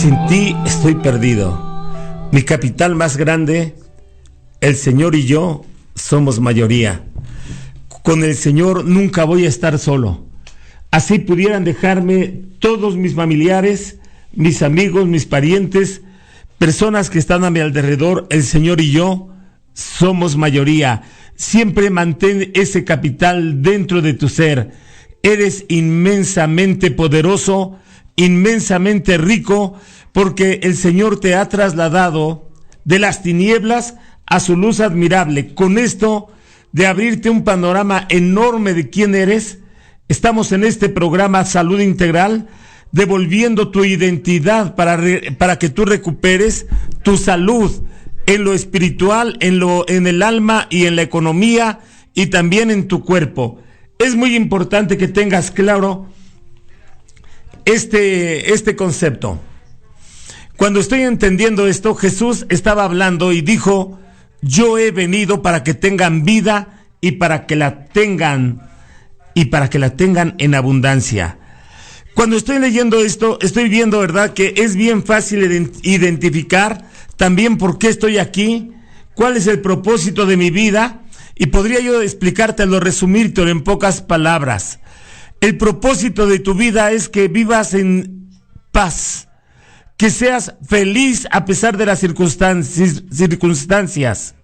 Sin ti estoy perdido. Mi capital más grande, el Señor y yo somos mayoría. Con el Señor nunca voy a estar solo. Así pudieran dejarme todos mis familiares, mis amigos, mis parientes, personas que están a mi alrededor, el Señor y yo somos mayoría. Siempre mantén ese capital dentro de tu ser. Eres inmensamente poderoso, inmensamente rico, porque el Señor te ha trasladado de las tinieblas a su luz admirable. Con esto de abrirte un panorama enorme de quién eres, estamos en este programa Salud Integral, devolviendo tu identidad para que tú recuperes tu salud en lo espiritual, en el alma y en la economía y también en tu cuerpo. Es muy importante que tengas claro este concepto. Cuando estoy entendiendo esto, Jesús estaba hablando y dijo: yo he venido para que tengan vida y para que la tengan en abundancia. Cuando estoy leyendo esto, estoy viendo, ¿verdad?, que es bien fácil identificar también por qué estoy aquí, cuál es el propósito de mi vida, y podría yo explicártelo, resumírtelo en pocas palabras. El propósito de tu vida es que vivas en paz, que seas feliz a pesar de las circunstancias,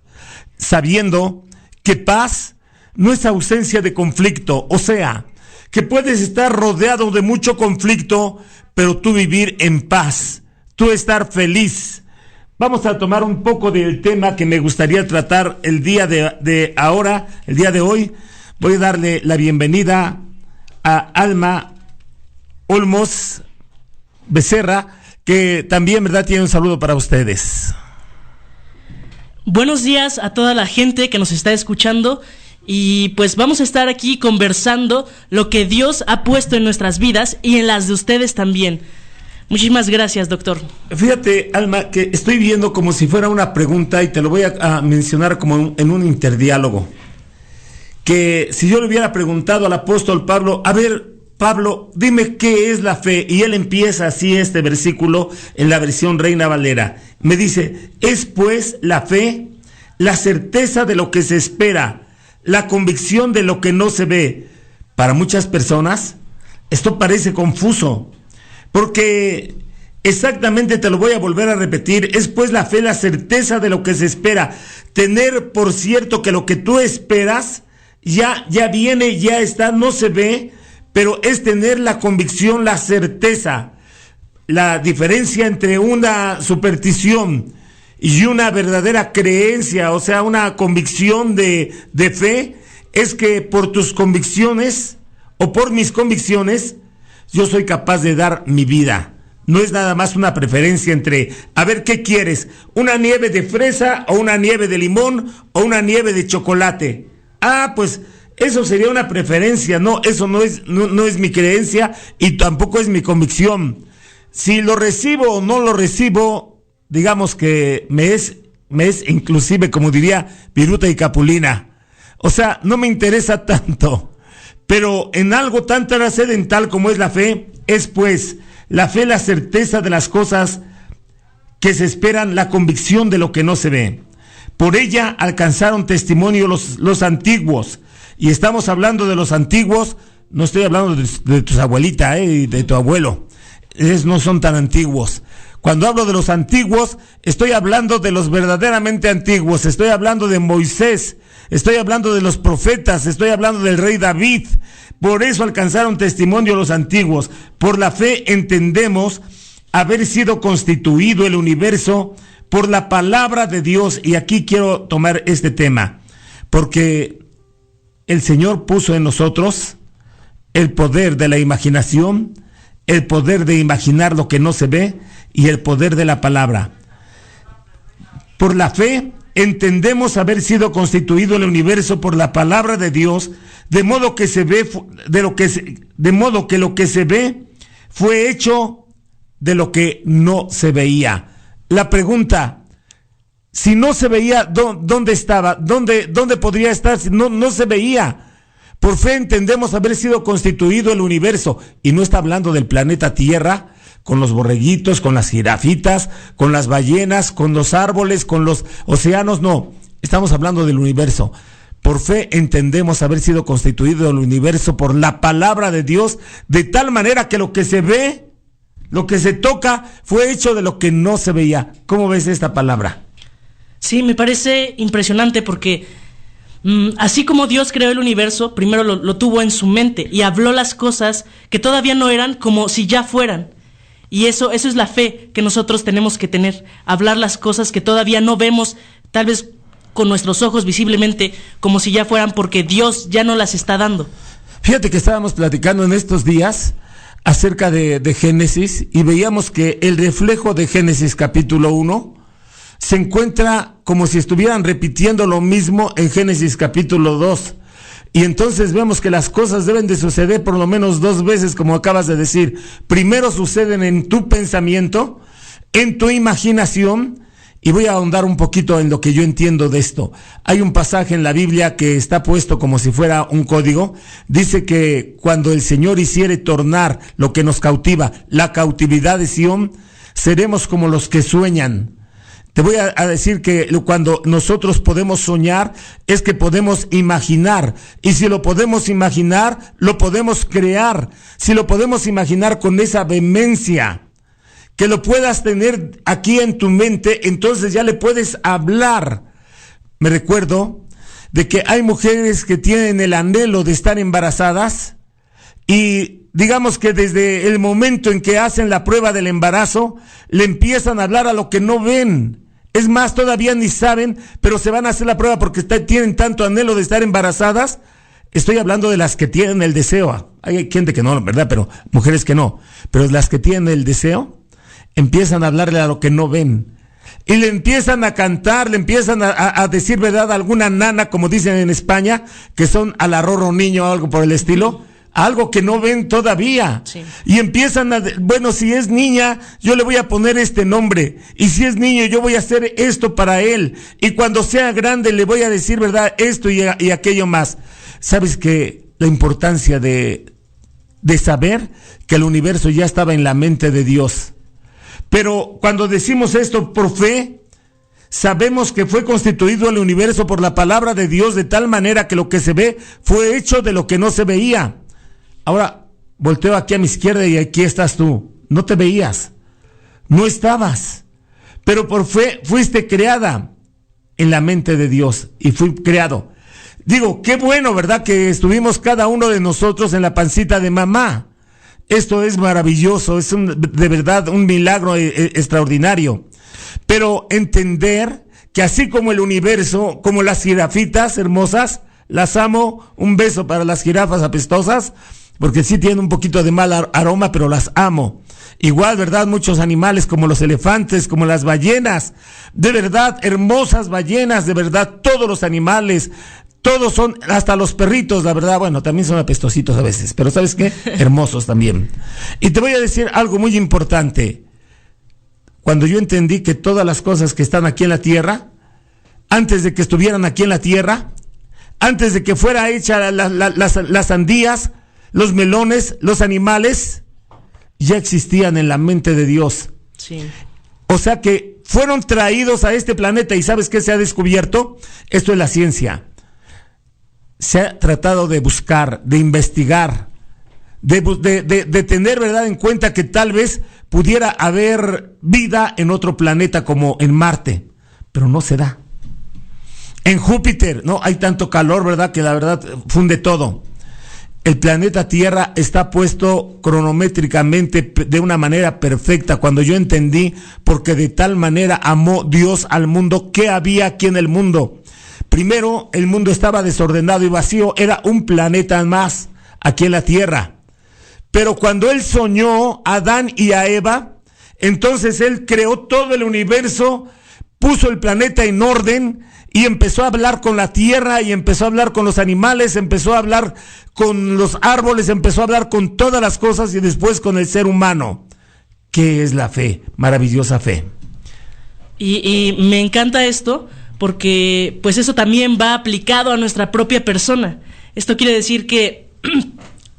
sabiendo que paz no es ausencia de conflicto, o sea, que puedes estar rodeado de mucho conflicto, pero tú vivir en paz, tú estar feliz. Vamos a tomar un poco del tema que me gustaría tratar el día de hoy. Voy a darle la bienvenida a Alma Olmos Becerra, que también, ¿verdad?, tiene un saludo para ustedes. Buenos días a toda la gente que nos está escuchando, y pues vamos a estar aquí conversando lo que Dios ha puesto en nuestras vidas y en las de ustedes también. Muchísimas gracias, doctor. Fíjate, Alma, que estoy viendo como si fuera una pregunta y te lo voy a mencionar como en un interdiálogo. Que si yo le hubiera preguntado al apóstol Pablo: a ver, Pablo, dime qué es la fe, y él empieza así este versículo en la versión Reina Valera. Me dice: es pues la fe, la certeza de lo que se espera, la convicción de lo que no se ve. Para muchas personas esto parece confuso, porque exactamente, te lo voy a volver a repetir, es pues la fe, la certeza de lo que se espera, tener por cierto que lo que tú esperas ya viene, ya está, no se ve, pero es tener la convicción, la certeza. La diferencia entre una superstición y una verdadera creencia, o sea, una convicción de fe, es que por tus convicciones o por mis convicciones yo soy capaz de dar mi vida. No es nada más una preferencia entre, a ver, ¿qué quieres? ¿Una nieve de fresa o una nieve de limón o una nieve de chocolate? Ah, pues eso sería una preferencia. No, eso no es mi creencia y tampoco es mi convicción. Si lo recibo o no lo recibo, digamos que me es inclusive, como diría Viruta y Capulina. O sea, no me interesa tanto. Pero en algo tan trascendental como es la fe, es pues la fe, la certeza de las cosas que se esperan, la convicción de lo que no se ve. Por ella alcanzaron testimonio los antiguos. Y estamos hablando de los antiguos, no estoy hablando de tus abuelitas y de tu abuelo. Ellos no son tan antiguos. Cuando hablo de los antiguos, estoy hablando de los verdaderamente antiguos. Estoy hablando de Moisés, estoy hablando de los profetas, estoy hablando del rey David. Por eso alcanzaron testimonio los antiguos. Por la fe entendemos haber sido constituido el universo por la palabra de Dios. Y aquí quiero tomar este tema, porque el Señor puso en nosotros el poder de la imaginación, el poder de imaginar lo que no se ve y el poder de la palabra. Por la fe entendemos haber sido constituido el universo por la palabra de Dios, de modo que lo que se ve fue hecho de lo que no se veía. La pregunta: si no se veía, ¿dónde estaba? ¿Dónde podría estar si no se veía? Por fe entendemos haber sido constituido el universo, y no está hablando del planeta Tierra, con los borreguitos, con las jirafitas, con las ballenas, con los árboles, con los océanos, no. Estamos hablando del universo. Por fe entendemos haber sido constituido el universo por la palabra de Dios, de tal manera que lo que se ve, lo que se toca, fue hecho de lo que no se veía. ¿Cómo ves esta palabra? Sí, me parece impresionante porque así como Dios creó el universo, primero lo tuvo en su mente y habló las cosas que todavía no eran como si ya fueran. Y eso es la fe que nosotros tenemos que tener, hablar las cosas que todavía no vemos, tal vez con nuestros ojos visiblemente, como si ya fueran, porque Dios ya no las está dando. Fíjate que estábamos platicando en estos días acerca de Génesis y veíamos que el reflejo de Génesis capítulo 1 se encuentra como si estuvieran repitiendo lo mismo en Génesis capítulo 2. Y entonces vemos que las cosas deben de suceder por lo menos 2 veces, como acabas de decir. Primero suceden en tu pensamiento, en tu imaginación, y voy a ahondar un poquito en lo que yo entiendo de esto. Hay un pasaje en la Biblia que está puesto como si fuera un código. Dice que cuando el Señor hiciere tornar lo que nos cautiva, la cautividad de Sión, seremos como los que sueñan. Te voy a decir que cuando nosotros podemos soñar es que podemos imaginar, y si lo podemos imaginar, lo podemos crear. Si lo podemos imaginar con esa vehemencia, que lo puedas tener aquí en tu mente, entonces ya le puedes hablar. Me recuerdo de que hay mujeres que tienen el anhelo de estar embarazadas y digamos que desde el momento en que hacen la prueba del embarazo, le empiezan a hablar a lo que no ven. Es más, todavía ni saben, pero se van a hacer la prueba porque tienen tanto anhelo de estar embarazadas. Estoy hablando de las que tienen el deseo. Hay gente que no, ¿verdad? Pero mujeres que no. Pero las que tienen el deseo, empiezan a hablarle a lo que no ven. Y le empiezan a cantar, le empiezan a decir, ¿verdad? Alguna nana, como dicen en España, que son al arroro niño o algo por el estilo. Algo que no ven todavía. Sí. Y empiezan bueno, si es niña, yo le voy a poner este nombre. Y si es niño, yo voy a hacer esto para él. Y cuando sea grande, le voy a decir, ¿verdad? Esto y aquello más. ¿Sabes que la importancia de saber que el universo ya estaba en la mente de Dios? Pero cuando decimos esto por fe, sabemos que fue constituido el universo por la palabra de Dios de tal manera que lo que se ve fue hecho de lo que no se veía. Ahora, volteo aquí a mi izquierda y aquí estás tú. No te veías, no estabas, pero por fe fuiste creada en la mente de Dios y fui creado. Digo, qué bueno, ¿verdad? Que estuvimos cada uno de nosotros en la pancita de mamá. Esto es maravilloso, es de verdad un milagro extraordinario. Pero entender que así como el universo, como las jirafitas hermosas, las amo, un beso para las jirafas apestosas, porque sí tienen un poquito de mal aroma, pero las amo. Igual, ¿verdad? Muchos animales como los elefantes, como las ballenas, de verdad, hermosas ballenas, de verdad, todos los animales, todos son, hasta los perritos, la verdad, bueno, también son apestositos a veces, pero ¿sabes qué? Hermosos también. Y te voy a decir algo muy importante. Cuando yo entendí que todas las cosas que están aquí en la tierra, antes de que estuvieran aquí en la tierra, antes de que fuera hecha las sandías, los melones, los animales, ya existían en la mente de Dios. Sí. O sea que fueron traídos a este planeta y ¿sabes qué se ha descubierto? Esto es la ciencia. Se ha tratado de buscar, de investigar, de tener, ¿verdad?, en cuenta que tal vez pudiera haber vida en otro planeta como en Marte, pero no se da. En Júpiter, no, hay tanto calor, ¿verdad?, que la verdad funde todo. El planeta Tierra está puesto cronométricamente de una manera perfecta. Cuando yo entendí, porque de tal manera amó Dios al mundo, ¿qué había aquí en el mundo? Primero, el mundo estaba desordenado y vacío, era un planeta más aquí en la Tierra. Pero cuando Él soñó a Adán y a Eva, entonces Él creó todo el universo, puso el planeta en orden y empezó a hablar con la tierra y empezó a hablar con los animales, empezó a hablar con los árboles, empezó a hablar con todas las cosas y después con el ser humano. ¿Qué es la fe? Maravillosa fe. Y me encanta esto porque pues eso también va aplicado a nuestra propia persona. Esto quiere decir que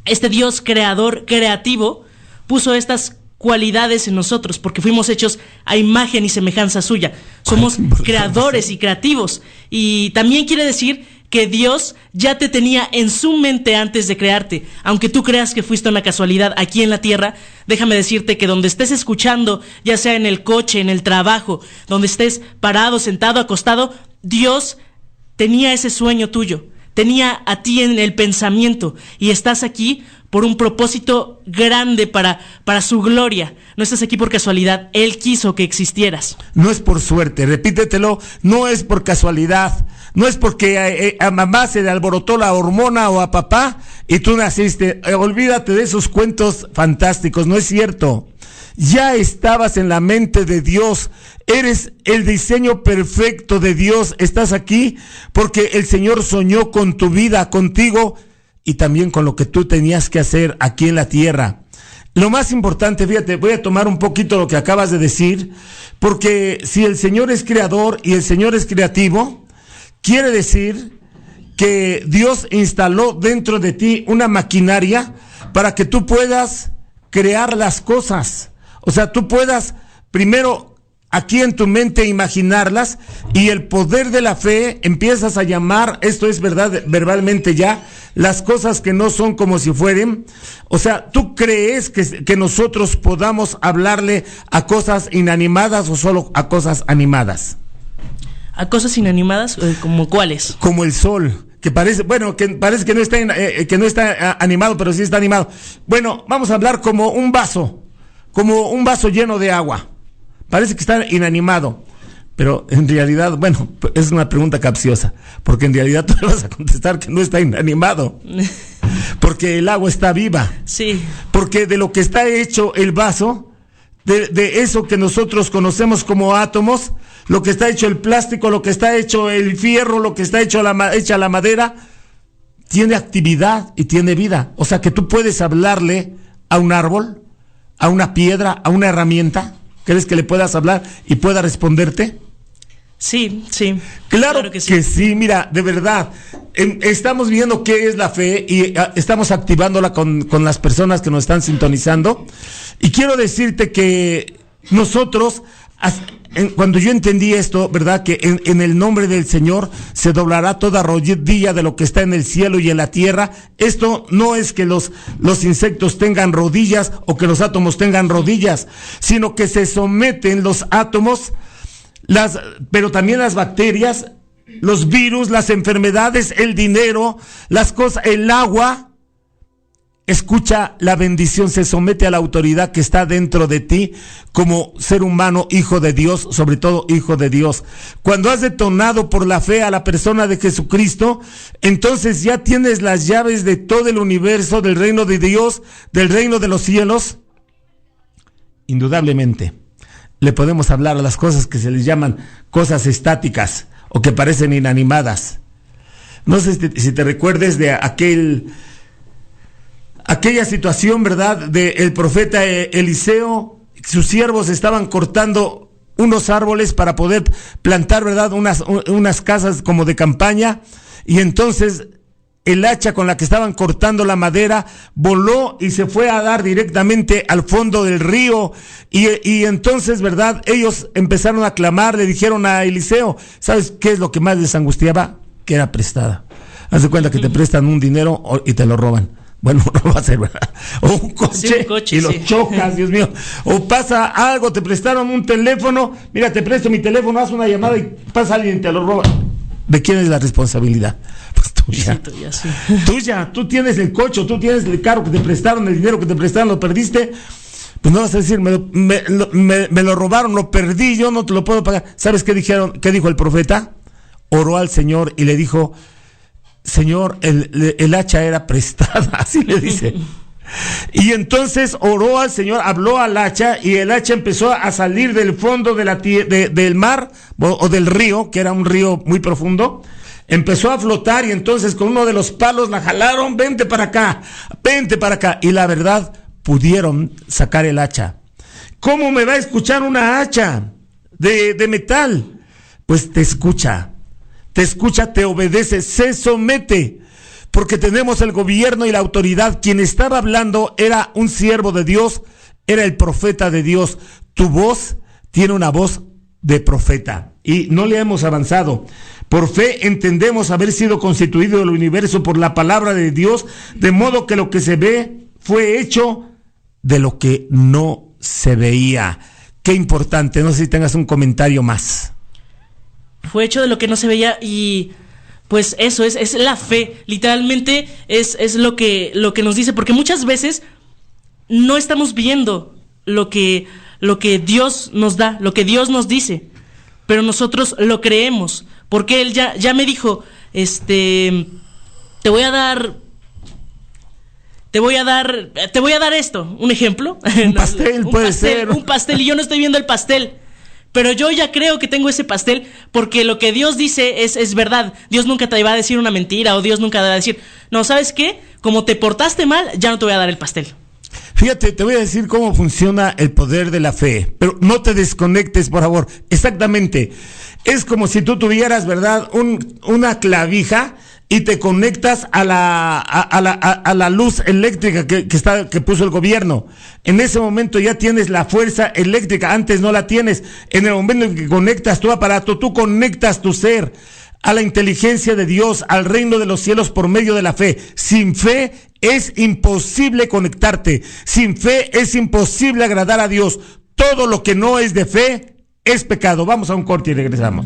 este Dios creador, creativo, puso estas cualidades en nosotros, porque fuimos hechos a imagen y semejanza suya. Somos creadores y creativos. Y también quiere decir que Dios ya te tenía en su mente antes de crearte. Aunque tú creas que fuiste una casualidad aquí en la tierra, déjame decirte que donde estés escuchando, ya sea en el coche, en el trabajo, donde estés parado, sentado, acostado, Dios tenía ese sueño tuyo, tenía a ti en el pensamiento, y estás aquí por un propósito grande para su gloria. No estás aquí por casualidad, Él quiso que existieras. No es por suerte, repítetelo, no es por casualidad, no es porque a mamá se le alborotó la hormona o a papá y tú naciste. Olvídate de esos cuentos fantásticos, no es cierto. Ya estabas en la mente de Dios, eres el diseño perfecto de Dios, estás aquí porque el Señor soñó con tu vida, contigo y también con lo que tú tenías que hacer aquí en la tierra. Lo más importante, fíjate, voy a tomar un poquito lo que acabas de decir, porque si el Señor es creador y el Señor es creativo, quiere decir que Dios instaló dentro de ti una maquinaria para que tú puedas crear las cosas. O sea, tú puedas primero aquí en tu mente imaginarlas, y el poder de la fe empiezas a llamar, esto es verdad verbalmente ya, las cosas que no son como si fueran. O sea, ¿tú crees que nosotros podamos hablarle a cosas inanimadas o solo a cosas animadas? ¿A cosas inanimadas? ¿Como cuáles? Como el sol, que parece que no está animado, pero sí está animado. Bueno, vamos a hablar como un vaso lleno de agua. Parece que está inanimado, pero en realidad, bueno, es una pregunta capciosa, porque en realidad tú le vas a contestar que no está inanimado, porque el agua está viva. Sí. Porque de lo que está hecho el vaso, de eso que nosotros conocemos como átomos, lo que está hecho el plástico, lo que está hecho el fierro, lo que está hecho hecha la madera, tiene actividad y tiene vida. O sea que tú puedes hablarle a un árbol, a una piedra, a una herramienta. ¿Crees que le puedas hablar y pueda responderte? Sí, sí. Claro que sí, mira, de verdad, estamos viendo qué es la fe y estamos activándola con las personas que nos están sintonizando. Y quiero decirte que nosotros, cuando yo entendí esto, ¿verdad? Que en el nombre del Señor se doblará toda rodilla de lo que está en el cielo y en la tierra. Esto no es que los insectos tengan rodillas o que los átomos tengan rodillas, sino que se someten los átomos, pero también las bacterias, los virus, las enfermedades, el dinero, las cosas, el agua. Escucha, la bendición se somete a la autoridad que está dentro de ti como ser humano, hijo de Dios, sobre todo hijo de Dios. Cuando has detonado por la fe a la persona de Jesucristo, entonces ya tienes las llaves de todo el universo, del reino de Dios, del reino de los cielos. Indudablemente, le podemos hablar a las cosas que se les llaman cosas estáticas o que parecen inanimadas. No sé si te recuerdes de aquella situación, ¿verdad?, del profeta Eliseo. Sus siervos estaban cortando unos árboles para poder plantar, ¿verdad?, unas casas como de campaña, y entonces el hacha con la que estaban cortando la madera voló y se fue a dar directamente al fondo del río, y entonces, ¿verdad?, ellos empezaron a clamar, le dijeron a Eliseo, ¿sabes qué es lo que más les angustiaba? Que era prestada. Haz de cuenta que te prestan un dinero y te lo roban. Bueno, no va a ser, ¿verdad? O un coche y lo chocas, Dios mío. O pasa algo, te prestaron un teléfono, mira, te presto mi teléfono, haz una llamada y pasa alguien y te lo roba. ¿De quién es la responsabilidad? Pues tuya. Sí. Tuya, tú tienes el coche, tú tienes el carro que te prestaron, el dinero que te prestaron, lo perdiste. Pues no vas a decir, me lo robaron, lo perdí, yo no te lo puedo pagar. ¿Sabes qué dijo el profeta? Oró al Señor y le dijo: Señor, el hacha era prestada, así le dice. Y entonces oró al Señor, habló al hacha, y el hacha empezó a salir del fondo del mar o del río, que era un río muy profundo. Empezó a flotar, y entonces con uno de los palos la jalaron: vente para acá. Y la verdad, pudieron sacar el hacha. ¿Cómo me va a escuchar una hacha de metal? Pues te escucha, te obedece, se somete, porque tenemos el gobierno y la autoridad. Quien estaba hablando era un siervo de Dios, era el profeta de Dios. Tu voz tiene una voz de profeta. Y no le hemos avanzado. Por fe entendemos haber sido constituido el universo por la palabra de Dios, de modo que lo que se ve fue hecho de lo que no se veía. Qué importante, no sé si tengas un comentario más. Fue hecho de lo que no se veía y pues eso es la fe. Literalmente es lo que nos dice, porque muchas veces no estamos viendo lo que Dios nos da, lo que Dios nos dice, pero nosotros lo creemos, porque Él ya me dijo, te voy a dar esto, un ejemplo. Un pastel, puede ser. Un pastel, y yo no estoy viendo el pastel. Pero yo ya creo que tengo ese pastel, porque lo que Dios dice es verdad. Dios nunca te va a decir una mentira, o Dios nunca te va a decir, no, ¿sabes qué? Como te portaste mal, ya no te voy a dar el pastel. Fíjate, te voy a decir cómo funciona el poder de la fe, pero no te desconectes, por favor. Exactamente. Es como si tú tuvieras, ¿verdad?, una clavija y te conectas a la luz eléctrica que puso el gobierno. En ese momento ya tienes la fuerza eléctrica, antes no la tienes. En el momento en que conectas tu aparato, tú conectas tu ser a la inteligencia de Dios, al reino de los cielos por medio de la fe. Sin fe es imposible conectarte. Sin fe es imposible agradar a Dios. Todo lo que no es de fe es pecado. Vamos a un corte y regresamos.